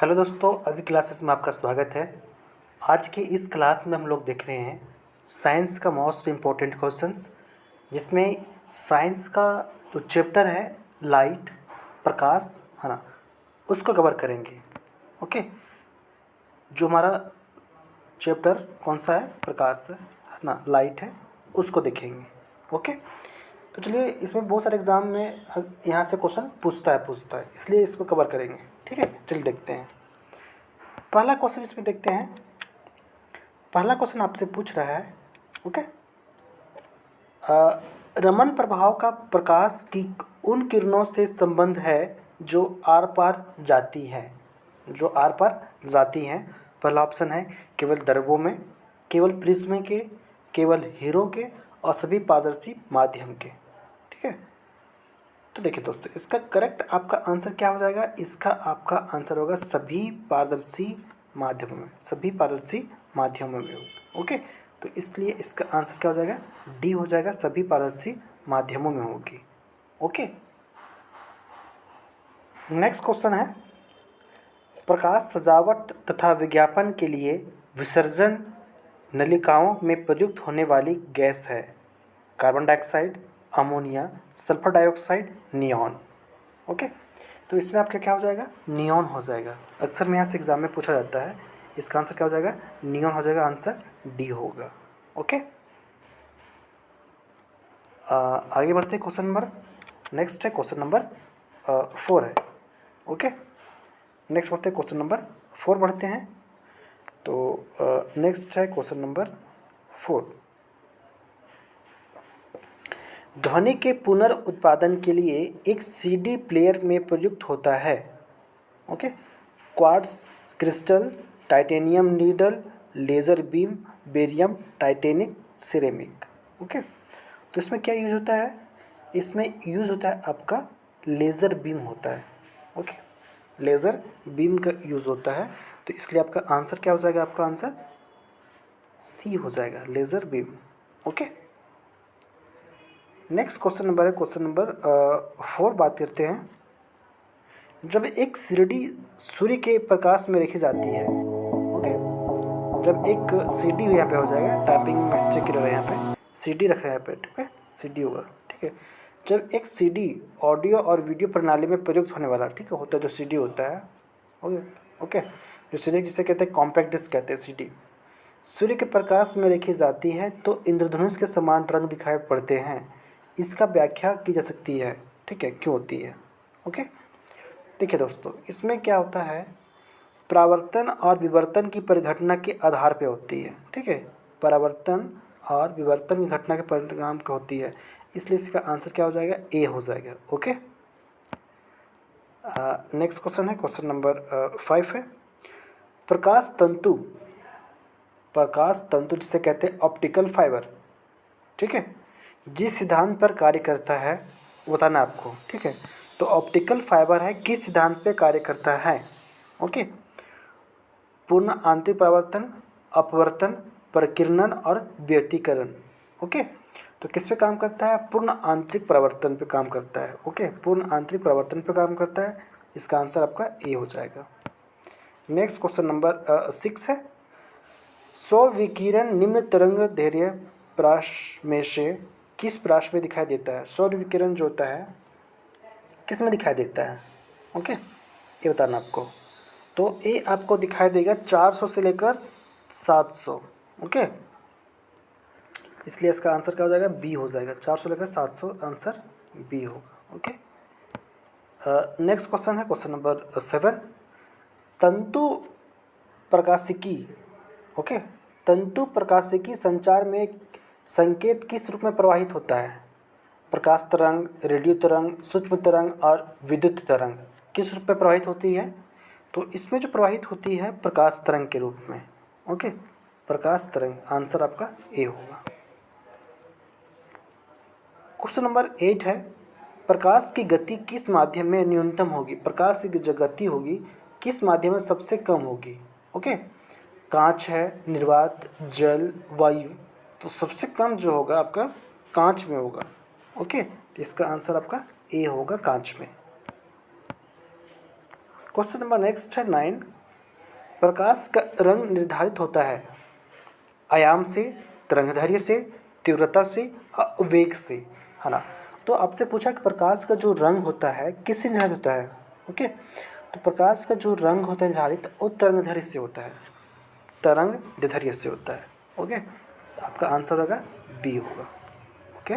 Hello दोस्तों, अभी classes में आपका स्वागत है। आज की इस क्लास में हम लोग देख रहे हैं साइंस का मोस्ट इम्पोर्टेंट क्वेश्चंस, जिसमें साइंस का जो चैप्टर है लाइट, प्रकाश, है ना, उसको कवर करेंगे। ओके, जो हमारा चैप्टर कौन सा है, प्रकाश है ना, लाइट है, उसको देखेंगे। ओके, तो चलिए, इसमें बहुत सारे एग्ज़ाम में यहाँ से क्वेश्चन पूछता है, इसलिए इसको कवर करेंगे। ठीक है, चलिए देखते हैं। पहला क्वेश्चन इसमें देखते हैं। पहला क्वेश्चन आपसे पूछ रहा है, ओके, रमन प्रभाव का प्रकाश की उन किरणों से संबंध है जो आर पार जाती है। जो आर पार जाती हैं। पहला ऑप्शन है केवल द्रव्यों में, केवल प्रिज्म के, केवल हीरो के और सभी पारदर्शी माध्यम के। ठीक है, तो देखिए दोस्तों, इसका करेक्ट आपका आंसर क्या हो जाएगा। इसका आपका आंसर होगा सभी पारदर्शी माध्यमों में, सभी पारदर्शी माध्यमों में होगा। ओके, तो इसलिए इसका आंसर क्या हो जाएगा, डी हो जाएगा, सभी पारदर्शी माध्यमों में होगी। ओके, नेक्स्ट क्वेश्चन है, प्रकाश सजावट तथा विज्ञापन के लिए विसर्जन नलिकाओं में प्रयुक्त होने वाली गैस है carbon dioxide, ammonia, sulphur dioxide, neon. Okay, तो इसमें आपका क्या हो जाएगा, नियॉन हो जाएगा। अक्सर में यहाँ से एग्जाम में पूछा जाता है, इसका आंसर क्या हो जाएगा, नियॉन हो जाएगा, आंसर डी होगा। ओके, आगे बढ़ते हैं क्वेश्चन नंबर, नेक्स्ट है क्वेश्चन नंबर 4 है। ओके, नेक्स्ट बढ़ते हैं क्वेश्चन नंबर 4 बढ़ते हैं। तो नेक्स्ट है क्वेश्चन नंबर 4। ध्वनि के पुनर्उत्पादन के लिए एक सीडी प्लेयर में प्रयुक्त होता है, okay, quartz crystal, titanium needle, laser beam, barium, Titanic, ceramic. Okay, तो इसमें क्या यूज़ होता है, इसमें यूज़ होता है आपका लेज़र बीम होता है। ओके, लेज़र बीम का यूज़ होता है, तो इसलिए आपका आंसर क्या हो जाएगा, आपका आंसर सी हो जाएगा, laser beam. Okay, next question number है क्वेश्चन नंबर 4। बात करते हैं, जब एक सीडी सूर्य के प्रकाश में रखी जाती है, ओके, जब एक सीडी यहाँ पे हो जाएगा, टाइपिंग मिस्टेक की रहा है, यहाँ पे सीडी रखा है, यहाँ पे ठीक है, सीडी होगा। ठीक है, जब एक सीडी ऑडियो और वीडियो प्रणाली में प्रयुक्त होने वाला, ठीक है, होता है जो सीडी होता है, ओके ओके, जो सीडी जिसे कहते हैं कॉम्पैक्ट डिस्क कहते हैं, सीडी सूर्य के प्रकाश में रखी जाती है तो इंद्रधनुष के समान रंग दिखाई पड़ते हैं। इसका व्याख्या की जा सकती है, ठीक है, क्यों होती है। ओके, देखिए दोस्तों, इसमें क्या होता है, परावर्तन और विवर्तन की परिघटना के आधार पे होती है। ठीक है, परावर्तन और विवर्तन की घटना के परिणाम क्या होती है, इसलिए इसका आंसर क्या हो जाएगा, ए हो जाएगा। ओके, नेक्स्ट क्वेश्चन है क्वेश्चन नंबर 5 है, प्रकाश तंतु, प्रकाश तंतु जिसे कहते हैं ऑप्टिकल फाइबर, ठीक है, जिस सिद्धांत पर कार्य करता है वो बताना आपको। ठीक है, तो ऑप्टिकल फाइबर है, किस सिद्धांत पे कार्य करता है। ओके, पूर्ण आंतरिक परावर्तन, अपवर्तन, प्रकीर्णन और व्यतिकरण। ओके, तो किस पे काम करता है, पूर्ण आंतरिक परावर्तन पे काम करता है। ओके, पूर्ण आंतरिक परावर्तन पे काम करता है, इसका आंसर आपका ए हो जाएगा। नेक्स्ट क्वेश्चन नंबर 6 है, सौर विकिरण निम्न तरंग दैर्ध्य प्राश में से किस प्राश में दिखाई देता है। सौर विकिरण जो होता है किस में दिखाई देता है, ओके, ये बताना आपको। तो ये आपको दिखाई देगा 400 से लेकर 700। ओके, इसलिए इसका आंसर क्या हो जाएगा, बी हो जाएगा, 400 लेकर 700, आंसर बी होगा। ओके, नेक्स्ट क्वेश्चन है क्वेश्चन नंबर 7, तंतु प्रकाशिकी, ओके, तंतु प्रकाशिकी संचार में संकेत किस रूप में प्रवाहित होता है। प्रकाश तरंग, रेडियो तरंग, सूक्ष्म तरंग और विद्युत तरंग किस रूप में प्रवाहित होती है। तो इसमें जो प्रवाहित होती है प्रकाश तरंग के रूप में। ओके, प्रकाश तरंग, आंसर आपका ए होगा। क्वेश्चन नंबर 8 है, प्रकाश की गति किस माध्यम में न्यूनतम होगी। प्रकाश की जो गति होगी किस माध्यम में सबसे कम होगी। ओके, कांच है, निर्वात, जल, वायु, तो सबसे कम जो होगा आपका कांच में होगा। ओके, तो इसका आंसर आपका ए होगा, कांच में। क्वेश्चन नंबर नेक्स्ट है 9। प्रकाश का रंग निर्धारित होता है आयाम से, तरंगदैर्घ्य से, तीव्रता से और वेग से, है ना। तो आपसे पूछा कि प्रकाश का जो रंग होता है किससे निर्धारित होता है। ओके, तो प्रकाश का जो रंग होता है निर्धारित वो तरंगदैर्घ्य से होता है, तरंगदैर्घ्य से होता है। ओके, तो आपका आंसर होगा बी होगा। ओके,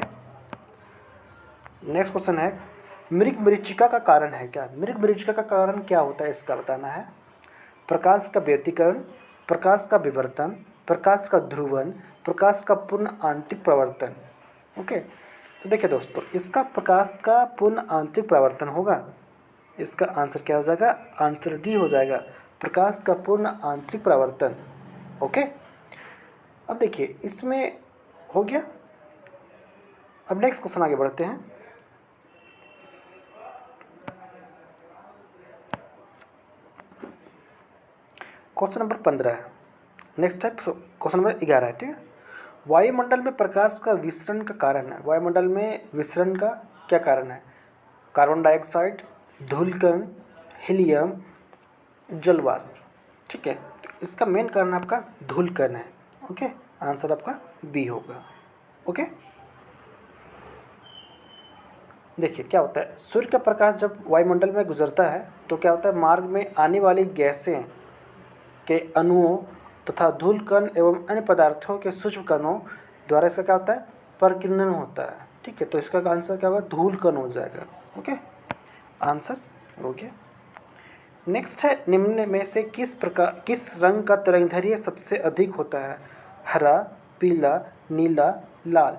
नेक्स्ट क्वेश्चन है मृग मरीचिका का कारण है क्या। मृग मरीचिका का कारण क्या होता है इसका बताना है। प्रकाश का व्यतिकरण, प्रकाश का विवर्तन, प्रकाश का ध्रुवन, प्रकाश का पूर्ण आंतरिक प्रवर्तन। ओके, तो देखिए दोस्तों, इसका प्रकाश का पूर्ण आंतरिक प्रवर्तन होगा। इसका आंसर क्या हो जाएगा, आंसर डी हो जाएगा, प्रकाश का पूर्ण आंतरिक प्रवर्तन। ओके, अब देखिए इसमें हो गया। अब नेक्स्ट क्वेश्चन आगे बढ़ते हैं। क्वेश्चन नंबर 15 है। नेक्स्ट है क्वेश्चन नंबर 11 है, ठीक है। वायुमंडल में प्रकाश का विसरण का कारण है। वायुमंडल में विसरण का क्या कारण है। कार्बन डाइऑक्साइड, धूलकण, हीलियम, जलवाष्प। ठीक है, इसका मेन कारण आपका धूलकण है। ओके, आंसर आपका बी होगा। ओके, देखिए क्या होता है, सूर्य का प्रकाश जब वायुमंडल में गुजरता है तो क्या होता है, मार्ग में आने वाली गैसें के अणुओं तथा धूलकण एवं अन्य पदार्थों के सूक्ष्म कणों द्वारा इसका क्या होता है, परिकीर्णन होता है। ठीक है, तो इसका आंसर क्या होगा, धूलकण हो जाएगा। ओके, आंसर हो गया। नेक्स्ट है निम्न में से किस रंग का तरंगदैर्घ्य सबसे अधिक होता है। हरा, पीला, नीला, लाल।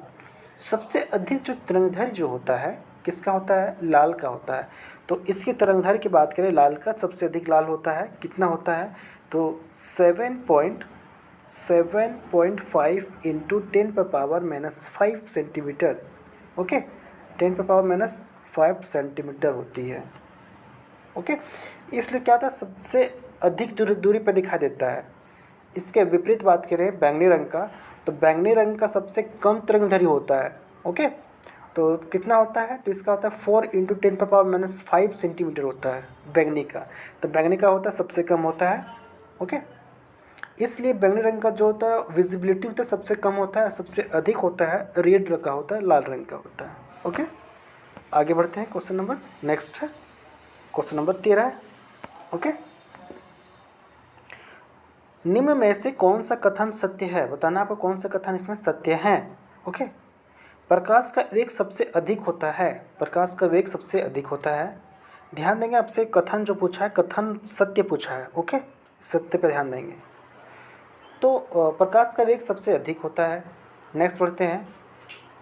सबसे अधिक जो तरंगदैर्घ्य जो होता है किसका होता है, लाल का होता है। तो इसकी तरंगदैर्घ्य की बात करें, लाल का सबसे अधिक लाल होता है। कितना होता है, तो 7.5 इंटू 10⁻⁻5 सेंटीमीटर। ओके, 10⁻⁻5 सेंटीमीटर होती है। ओके, इसलिए क्या था, सबसे अधिक दूरी पर दिखाई देता है। इसके विपरीत बात करें बैंगनी रंग का, तो बैंगनी रंग का सबसे कम तरंगदैर्घ्य होता है। ओके, तो कितना होता है, तो इसका होता है 4 इंटू 10⁻⁻5 सेंटीमीटर होता है बैंगनी का। तो बैंगनी का होता है सबसे कम होता है। ओके, इसलिए बैंगनी रंग का जो होता है विजिबिलिटी होता है सबसे कम होता है, सबसे अधिक होता है रेड रंग का होता है, लाल रंग का होता है। ओके, आगे बढ़ते हैं। क्वेश्चन नंबर नेक्स्ट है क्वेश्चन नंबर 13 है। ओके, निम्न में से कौन सा कथन सत्य है, बताना आपको कौन सा कथन इसमें सत्य है। ओके, प्रकाश का वेग सबसे अधिक होता है, प्रकाश का वेग सबसे अधिक होता है। ध्यान देंगे, आपसे कथन जो पूछा है कथन सत्य पूछा है। ओके, सत्य पे ध्यान देंगे। तो प्रकाश का वेग सबसे अधिक होता है। नेक्स्ट बढ़ते हैं,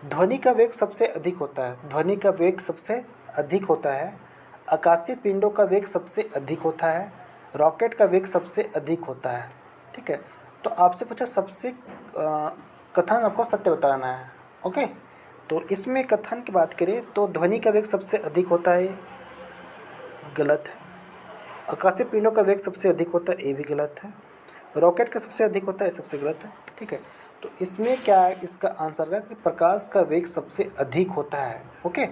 ध्वनि का वेग सबसे अधिक होता है, ध्वनि का वेग सबसे अधिक होता है। आकाशीय पिंडों का वेग सबसे अधिक होता है, रॉकेट का वेग सबसे अधिक होता है। ठीक है, तो आपसे पूछा सबसे कथन आपको सत्य बताना है। ओके, तो इसमें कथन की बात करें तो ध्वनि का वेग सबसे अधिक होता है, गलत है। आकाशीय पिंडों का वेग सबसे अधिक होता है, ये भी गलत है। रॉकेट का सबसे अधिक होता है, सबसे गलत है। ठीक है, तो इसमें क्या है, इसका आंसर है कि प्रकाश का वेग सबसे अधिक होता है। ओके,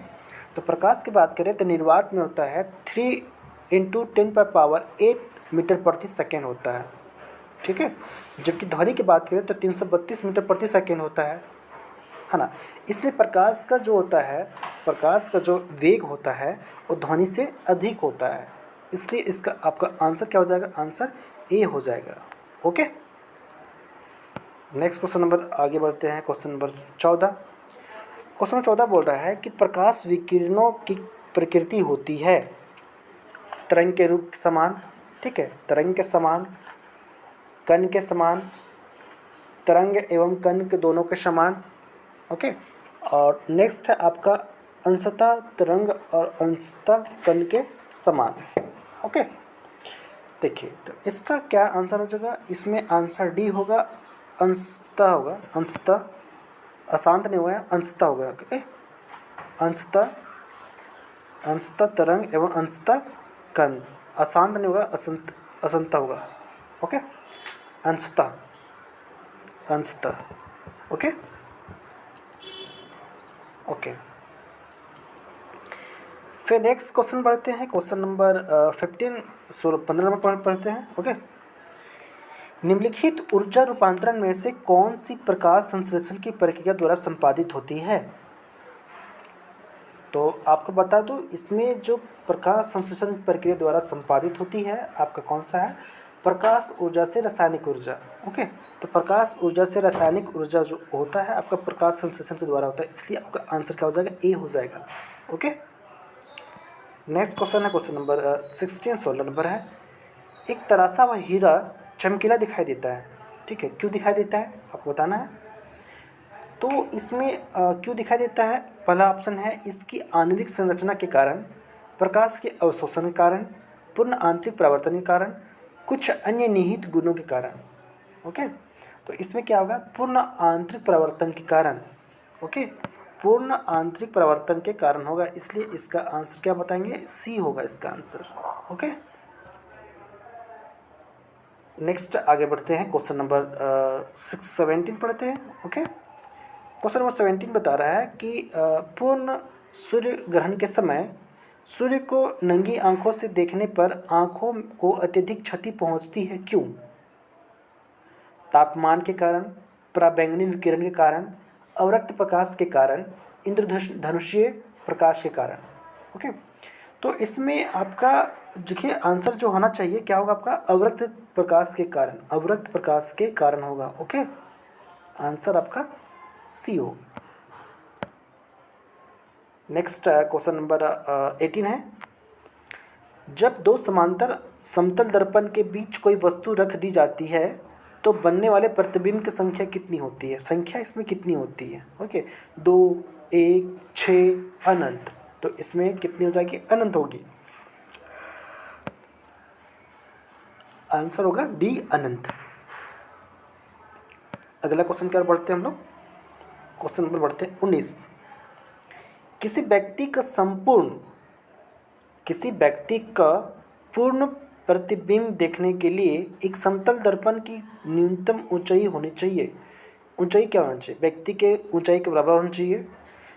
तो प्रकाश की बात करें तो निर्वात में होता है 3 इंटू 10⁸ मीटर प्रति सेकेंड होता है। ठीक है, जबकि ध्वनि की बात करें तो 332 मीटर प्रति सेकेंड होता है ना। इसलिए प्रकाश का जो होता है, प्रकाश का जो वेग होता है वो ध्वनि से अधिक होता है। इसलिए इसका आपका आंसर क्या हो जाएगा, आंसर ए हो जाएगा। ओके, नेक्स्ट क्वेश्चन नंबर आगे बढ़ते हैं। Question number 14। क्वेश्चन नंबर 14 बोल रहा है कि प्रकाश विकिरणों की प्रकृति होती है तरंग के रूप के समान। ठीक है, तरंग के समान, कण के समान, तरंग एवं कण के दोनों के समान। ओके, और नेक्स्ट है आपका अंशतः तरंग और अंशतः कण के समान। ओके, देखिए तो इसका क्या आंसर हो जाएगा, इसमें आंसर डी होगा, अंशतः होगा। अंशतः, अशांत नहीं हुआ है, अंशतः होगा। ओके, अंशतः, अंशतः तरंग एवं अंशतः कण, अशांत नहीं होगा, असंतः होगा। ओके, अंशतः, अंशतः। ओके, ओके, फिर नेक्स्ट क्वेश्चन बढ़ते हैं। क्वेश्चन नंबर 15 15 नंबर पढ़ते हैं। ओके, निम्नलिखित ऊर्जा रूपांतरण में से कौन सी प्रकाश संश्लेषण की प्रक्रिया द्वारा संपादित होती है? तो आपको बता दूं, इसमें जो प्रकाश संश्लेषण प्रक्रिया द्वारा संपादित होती है आपका कौन सा है? प्रकाश ऊर्जा से रासायनिक ऊर्जा। ओके, तो प्रकाश ऊर्जा से रासायनिक ऊर्जा जो होता है आपका प्रकाश संश्लेषण के द्वारा होता है, इसलिए आपका आंसर क्या हो जाएगा? ए हो जाएगा। ओके, नेक्स्ट क्वेश्चन है क्वेश्चन नंबर 16, 16 नंबर है। एक तरासा हुआ हीरा चमकीला दिखाई देता है, ठीक है, क्यों दिखाई देता है आपको बताना है। तो इसमें क्यों दिखाई देता है? पहला ऑप्शन है इसकी आणविक संरचना के कारण, प्रकाश के अवशोषण के कारण, पूर्ण आंतरिक परावर्तन के कारण, कुछ अन्य निहित गुणों के कारण। ओके, तो इसमें क्या होगा? पूर्ण आंतरिक परावर्तन के कारण। ओके, पूर्ण आंतरिक परावर्तन के कारण होगा, इसलिए इसका आंसर क्या बताएंगे? सी होगा इसका आंसर। ओके, नेक्स्ट आगे बढ़ते हैं, क्वेश्चन नंबर 17 पढ़ते हैं। ओके, क्वेश्चन नंबर 17 बता रहा है कि पूर्ण सूर्य ग्रहण के समय सूर्य को नंगी आंखों से देखने पर आंखों को अत्यधिक क्षति पहुंचती है, क्यों? तापमान के कारण, पराबैंगनी विकिरण के कारण, अवरक्त प्रकाश के कारण, इंद्रधनुषीय प्रकाश के कारण। ओके, तो इसमें आपका देखिए आंसर जो होना चाहिए क्या होगा आपका? अवरक्त प्रकाश के कारण, अवरक्त प्रकाश के कारण होगा। ओके, आंसर आपका सी हो। नेक्स्ट क्वेश्चन नंबर 18 है। जब दो समांतर समतल दर्पण के बीच कोई वस्तु रख दी जाती है तो बनने वाले प्रतिबिंब की संख्या कितनी होती है? संख्या इसमें कितनी होती है? ओके, 2, 1, 6, अनंत। तो इसमें कितनी हो जाएगी? अनंत होगी। आंसर होगा डी, अनंत। अगला क्वेश्चन क्या बढ़ते हैं हम लोग? क्वेश्चन नंबर बढ़ते हैं 19। किसी व्यक्ति का पूर्ण प्रतिबिंब देखने के लिए एक समतल दर्पण की न्यूनतम ऊंचाई होनी चाहिए। ऊंचाई क्या होना चाहिए? व्यक्ति के ऊंचाई के बराबर होना चाहिए,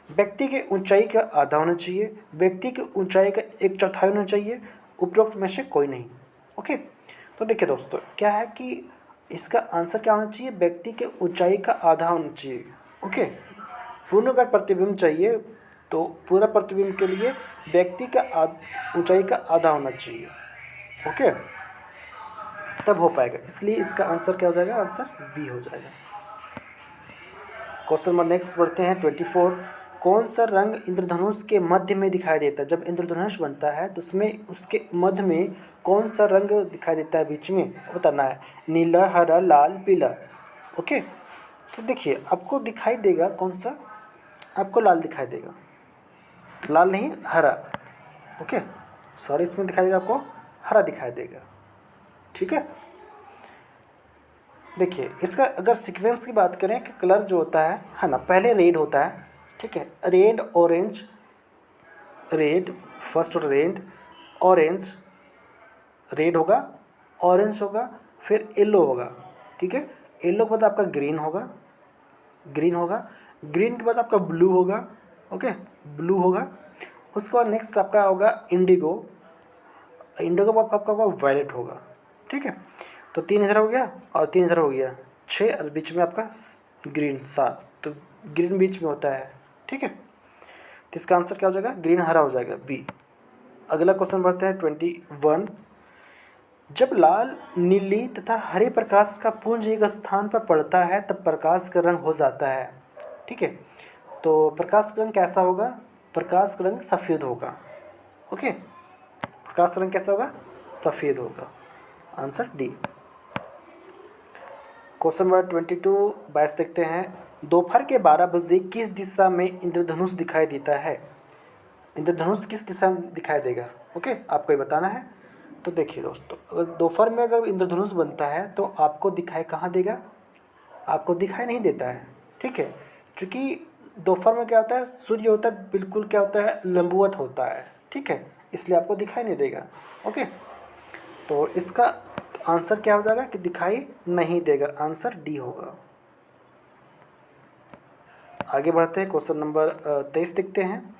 व्यक्ति के ऊंचाई का आधा होना चाहिए, व्यक्ति की ऊंचाई का 1/4 होना चाहिए, उपरोक्त में से कोई नहीं। ओके, तो देखिए दोस्तों क्या है कि इसका आंसर क्या होना चाहिए? व्यक्ति के ऊंचाई का आधा होना चाहिए। ओके, पूर्ण का प्रतिबिंब चाहिए तो पूरा प्रतिबिंब के लिए व्यक्ति का ऊंचाई का आधा होना चाहिए। ओके, तब हो पाएगा, इसलिए इसका आंसर क्या हो जाएगा? आंसर बी हो जाएगा। क्वेश्चन नंबर नेक्स्ट बढ़ते हैं 24। कौन सा रंग इंद्रधनुष के मध्य में दिखाई देता है? जब इंद्रधनुष बनता है तो उसमें उसके मध्य में कौन सा रंग दिखाई देता है? बीच में बताना है, नीला, हरा, लाल, पीला। ओके, तो देखिए आपको दिखाई देगा कौन सा? आपको लाल दिखाई देगा, लाल नहीं हरा। ओके, सॉरी, इसमें दिखाई देगा आपको हरा दिखाई देगा। ठीक है, देखिए इसका अगर सीक्वेंस की बात करें कि कलर जो होता है ना, पहले रेड होता है, ठीक है, red, orange, red first, red, orange, red होगा, ऑरेंज होगा, फिर येलो होगा। ठीक है, येलो के बाद आपका ग्रीन होगा, ग्रीन होगा, ग्रीन के बाद आपका ब्लू होगा। ओके, ब्लू होगा, उसके बाद नेक्स्ट आपका होगा इंडिगो, इंडिगो के बाद आपका होगा वायलेट होगा। ठीक है, तो 3 इधर हो गया और 3 इधर हो गया, 6, और बीच में आपका ग्रीन 7, तो ग्रीन बीच में होता है। ठीक है, तो इसका आंसर क्या हो जाएगा? ग्रीन, हरा हो जाएगा, बी। अगला क्वेश्चन बढ़ते हैं 21। जब लाल, नीली तथा हरे प्रकाश का पुंज एक स्थान पर पड़ता है तब प्रकाश का रंग हो जाता है। ठीक है, तो प्रकाश का रंग कैसा होगा? प्रकाश का रंग सफ़ेद होगा। ओके, प्रकाश का रंग कैसा होगा? सफ़ेद होगा। Answer D. क्वेश्चन नंबर 22 देखते हैं। दोपहर के 12 बजे किस दिशा में इंद्रधनुष दिखाई देता है? इंद्रधनुष किस दिशा में दिखाई देगा? ओके, आपको ये बताना है। तो देखिए दोस्तों, अगर दोपहर में अगर इंद्रधनुष बनता है तो आपको दिखाई कहाँ देगा? आपको दिखाई नहीं देता है। ठीक है, क्योंकि दोपहर में क्या होता है? सूर्य होता है बिल्कुल क्या होता है? लंबवत होता है। ठीक है, इसलिए आपको दिखाई नहीं देगा। ओके, तो इसका आंसर क्या हो जाएगा कि दिखाई नहीं देगा? आंसर डी होगा। आगे बढ़ते हैं, क्वेश्चन नंबर 23 देखते हैं।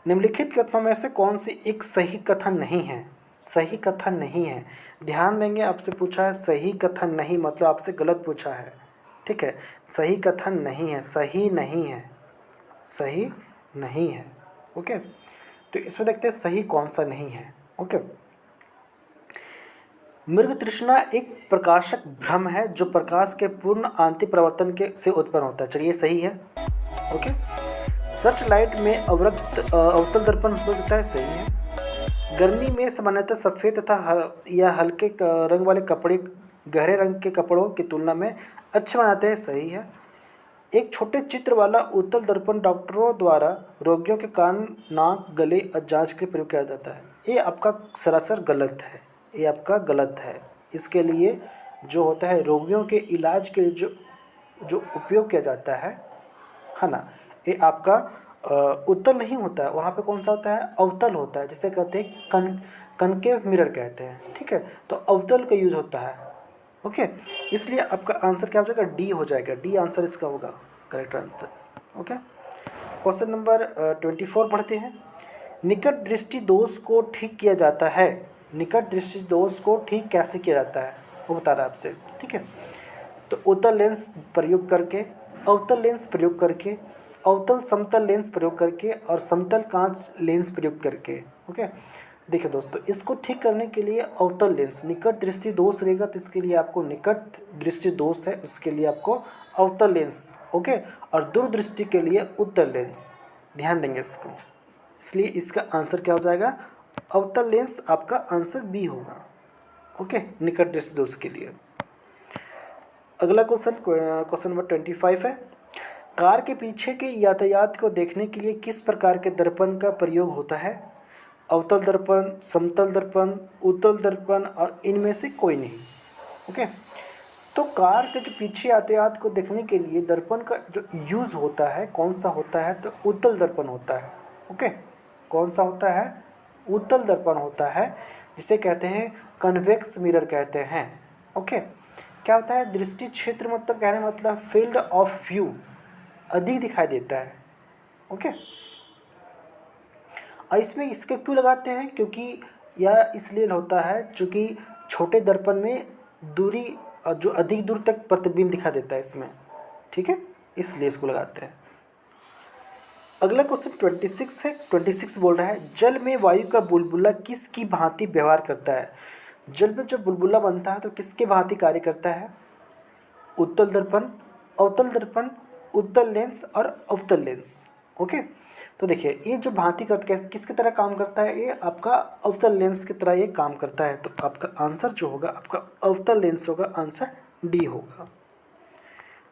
निम्नलिखित कथनों में से कौन सी एक सही कथन नहीं है? सही कथन नहीं है। ध्यान देंगे, आपसे पूछा है सही कथन नहीं, मतलब आपसे गलत पूछा है। ठीक है, सही कथन नहीं है, सही नहीं है, सही नहीं है। ओके, तो इसमें देखते हैं सही कौन सा नहीं है। ओके, मृग तृष्णा एक प्रकाशक भ्रम है जो प्रकाश के पूर्ण आंतरिक परिवर्तन के से उत्पन्न होता है। चलिए सही है। ओके, सर्च लाइट में अवतल दर्पण हो सकता है, सही है। गर्मी में सामान्यतः सफ़ेद तथा या हल्के रंग वाले कपड़े गहरे रंग के कपड़ों की तुलना में अच्छे बनाते हैं, सही है। एक छोटे चित्र वाला उत्तल दर्पण डॉक्टरों द्वारा रोगियों के कान, नाक, गले और जांच के लिए प्रयोग किया जाता है। ये आपका सरासर गलत है, ये आपका गलत है। इसके लिए जो होता है रोगियों के इलाज के लिए जो जो उपयोग किया जाता है ना, ये आपका उत्तल नहीं होता है। वहाँ पे कौन सा होता है, अवतल होता है, जिसे कहते हैं कनकेव मिरर कहते हैं। ठीक है, तो अवतल का यूज होता है। ओके, इसलिए आपका आंसर क्या हो जाएगा, डी हो जाएगा। डी आंसर इसका होगा correct answer. Okay, question number 24 पढ़ते हैं। निकट दृष्टि दोष को ठीक किया जाता है। निकट दृष्टि दोष को ठीक कैसे किया जाता है वो बता रहा है आपसे। ठीक है, तो उत्तल लेंस प्रयोग करके, अवतल लेंस प्रयोग करके, अवतल समतल लेंस प्रयोग करके और समतल कांच लेंस प्रयोग करके। ओके, देखिए दोस्तों, इसको ठीक करने के लिए अवतल लेंस, निकट दृष्टि दोष रहेगा तो इसके लिए आपको निकट दृष्टि दोष है, उसके लिए आपको अवतल लेंस। ओके, और दूरदृष्टि के लिए उत्तल लेंस। ध्यान देंगे इसको, इसलिए इसका आंसर क्या हो जाएगा, अवतल लेंस आपका आंसर बी होगा। ओके, निकट दृष्टि दोष के लिए। अगला क्वेश्चन नंबर 25 है। कार के पीछे के यातायात को देखने के लिए किस प्रकार के दर्पण का प्रयोग होता है। अवतल दर्पण, समतल दर्पण, उत्तल दर्पण और इनमें से कोई नहीं। ओके, तो कार के जो पीछे यातायात को देखने के लिए दर्पण का जो यूज़ होता है कौन सा होता है, तो उत्तल दर्पण होता है। ओके, कौन सा होता है, उत्तल दर्पण होता है, जिसे कहते हैं कन्वेक्स मिरर कहते हैं। ओके, क्या होता है, दृष्टि क्षेत्र मतलब कहने मतलब फील्ड ऑफ व्यू अधिक दिखाई देता है। ओके, और इसमें इसके क्यों लगाते हैं, क्योंकि यह इसलिए होता है क्योंकि छोटे दर्पण में दूरी जो अधिक दूर तक प्रतिबिंब दिखा देता है इसमें। ठीक है, इसलिए इसको लगाते हैं। अगला क्वेश्चन 26 है। 26 बोल रहा है, जल में वायु का बुलबुला किसकी भांति व्यवहार करता है। जल में जो बुलबुला बनता है तो किसके भांति कार्य करता है, उत्तल दर्पण, अवतल दर्पण, उत्तल लेंस और अवतल लेंस। ओके, तो देखिए ये जो भांति करता है किसकी तरह काम करता है, ये आपका अवतल लेंस की तरह ये काम करता है। तो आपका आंसर जो होगा आपका अवतल लेंस होगा, आंसर डी होगा।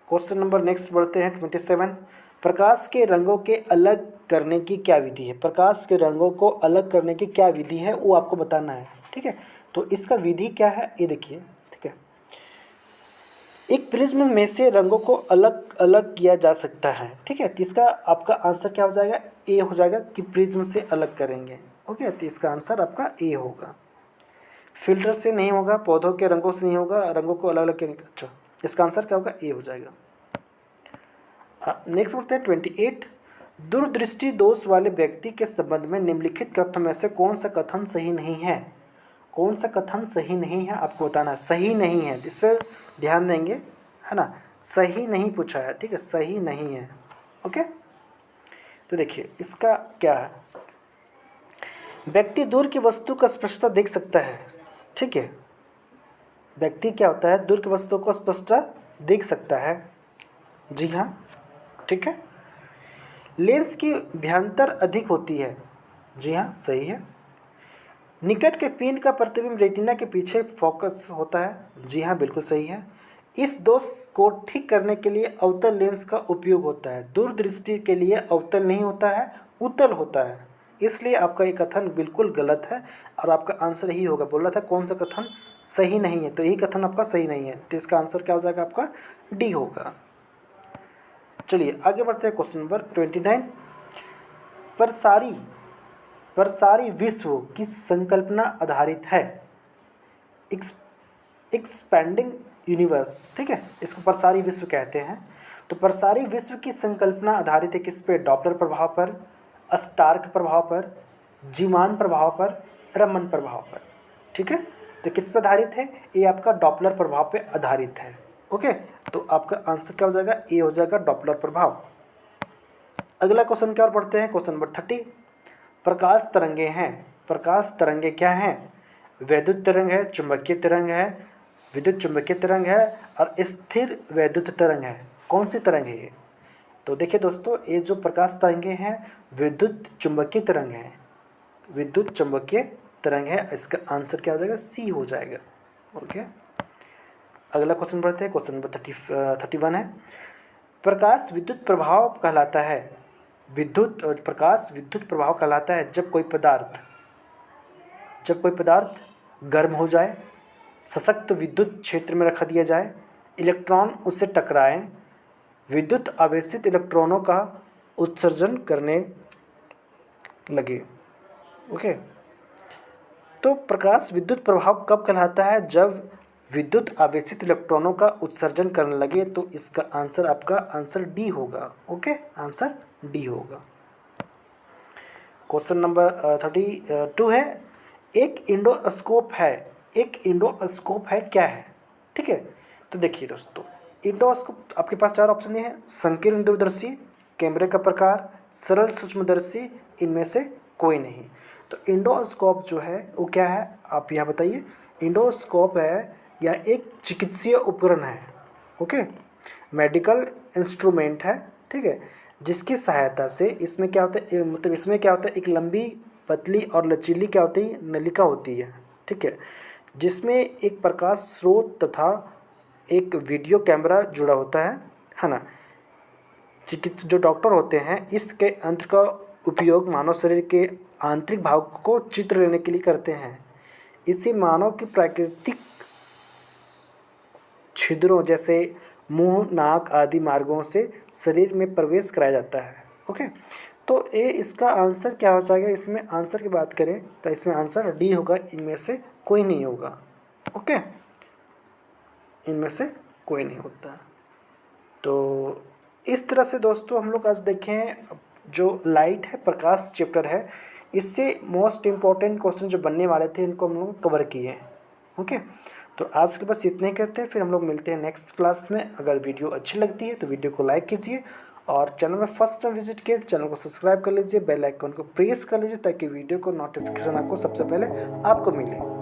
क्वेश्चन नंबर नेक्स्ट बढ़ते हैं 27। प्रकाश के रंगों के अलग करने की क्या विधि है। प्रकाश के रंगों को अलग करने की क्या विधि है वो आपको बताना है। ठीक है, तो इसका विधि क्या है ये देखिए। ठीक है, एक प्रिज्म में से रंगों को अलग अलग किया जा सकता है। ठीक है, तो इसका आपका आंसर क्या हो जाएगा, ए हो जाएगा कि प्रिज्म से अलग करेंगे। ओके, तो इसका आंसर आपका ए होगा। फिल्टर से नहीं होगा, पौधों के रंगों से नहीं होगा, रंगों को अलग अलग करेंगे। अच्छा, इसका आंसर क्या होगा, ए हो जाएगा। नेक्स्ट बढ़ते हैं 28। दूरदृष्टि दोष वाले व्यक्ति के संबंध में निम्नलिखित कथनों में से कौन सा कथन सही नहीं है। कौन सा कथन सही नहीं है आपको बताना है। सही नहीं है, इस पर ध्यान देंगे, है ना। सही नहीं पूछा है, ठीक है, सही नहीं है। ओके, तो देखिए इसका क्या है, व्यक्ति दूर की वस्तु को स्पष्टता देख सकता है। ठीक है, व्यक्ति क्या होता है, दूर की वस्तु को स्पष्टता देख सकता है। जी हाँ, ठीक है। लेंस की भ्यांतर अधिक होती है। जी हाँ, सही है। निकट के पिन का प्रतिबिंब रेटिना के पीछे फोकस होता है। जी हाँ, बिल्कुल सही है। इस दोष को ठीक करने के लिए अवतल लेंस का उपयोग होता है। दूरदृष्टि के लिए अवतल नहीं होता है, उत्तल होता है। इसलिए आपका ये कथन बिल्कुल गलत है और आपका आंसर यही होगा। बोल रहा था कौन सा कथन सही नहीं है, तो यही कथन आपका सही नहीं है, तो इसका आंसर क्या हो जाएगा, आपका डी होगा। चलिए आगे बढ़ते हैं। Question number 29। प्रसारी विश्व की संकल्पना आधारित है। एक्सपैंडिंग यूनिवर्स, ठीक है, इसको प्रसारी विश्व कहते हैं। तो प्रसारी विश्व की संकल्पना आधारित है किस पे, डॉपलर प्रभाव पर, स्टार्क प्रभाव पर, जीमान प्रभाव पर, रमन प्रभाव पर। ठीक है, तो किस पर आधारित है? ये आपका डॉपलर प्रभाव पे आधारित है। ओके, तो आपका आंसर क्या हो जाएगा? ए हो जाएगा, डॉपलर प्रभाव। अगला क्वेश्चन क्या और पढ़ते हैं, क्वेश्चन नंबर 30। प्रकाश तरंगे हैं। प्रकाश तरंगे क्या हैं? वैद्युत तरंग है, चुंबकीय तरंग है, विद्युत चुंबकीय तरंग है और स्थिर वैद्युत तरंग है। कौन सी तरंग है ये? तो देखिए दोस्तों, ये जो प्रकाश तरंगे हैं विद्युत चुंबकीय तरंग है, विद्युत चुंबकीय तरंग है। इसका आंसर क्या हो जाएगा? सी हो जाएगा। ओके, अगला क्वेश्चन पढ़ते हैं, क्वेश्चन नंबर 31 है। प्रकाश विद्युत प्रभाव कहलाता है। प्रकाश विद्युत प्रभाव कहलाता है जब कोई पदार्थ गर्म हो जाए, सशक्त विद्युत क्षेत्र में रख दिया जाए, इलेक्ट्रॉन उससे टकराएं, विद्युत आवेशित इलेक्ट्रॉनों का उत्सर्जन करने लगे। ओके, तो प्रकाश विद्युत प्रभाव कब कहलाता है? जब विद्युत आवेशित इलेक्ट्रॉनों का उत्सर्जन करने लगे। तो इसका आंसर, आपका आंसर डी होगा। ओके, आंसर डी होगा। क्वेश्चन नंबर 32 है। एक इंडोस्कोप है क्या है? ठीक है, तो देखिए दोस्तों, इंडोस्कोप आपके पास 4 ऑप्शन है: संकीर्ण दूरदर्शी, कैमरे का प्रकार, सरल सूक्ष्मदर्शी, इनमें से कोई नहीं। तो इंडोस्कोप जो है वो क्या है, आप यहाँ बताइए। इंडोस्कोप है या एक चिकित्सीय उपकरण है। ओके, मेडिकल इंस्ट्रूमेंट है। ठीक है, जिसकी सहायता से इसमें क्या होता है, मतलब इसमें क्या होता है, एक लंबी पतली और लचीली क्या होती है, नलिका होती है। ठीक है, जिसमें एक प्रकाश स्रोत तथा एक वीडियो कैमरा जुड़ा होता है ना। जो डॉक्टर होते हैं इसके यंत्र का उपयोग मानव शरीर के आंतरिक भाग को चित्र लेने के लिए करते हैं। इसे मानव की प्राकृतिक छिद्रों जैसे मुंह, नाक आदि मार्गों से शरीर में प्रवेश कराया जाता है। ओके, तो ये इसका आंसर क्या हो जाएगा? इसमें आंसर की बात करें तो इसमें आंसर डी होगा, इनमें से कोई नहीं होगा। ओके, इनमें से कोई नहीं होता। तो इस तरह से दोस्तों हम लोग आज देखें जो लाइट है, प्रकाश चैप्टर है, इससे मोस्ट इम्पॉर्टेंट क्वेश्चन जो बनने वाले थे इनको हम लोग कवर किए हैं। ओके, तो आज के बस इतने ही करते हैं, फिर हम लोग मिलते हैं नेक्स्ट क्लास में। अगर वीडियो अच्छी लगती है तो वीडियो को लाइक कीजिए और चैनल में फर्स्ट टाइम विजिट किए तो चैनल को सब्सक्राइब कर लीजिए, बेल आइकन को प्रेस कर लीजिए ताकि वीडियो को नोटिफिकेशन आपको सबसे पहले आपको मिले।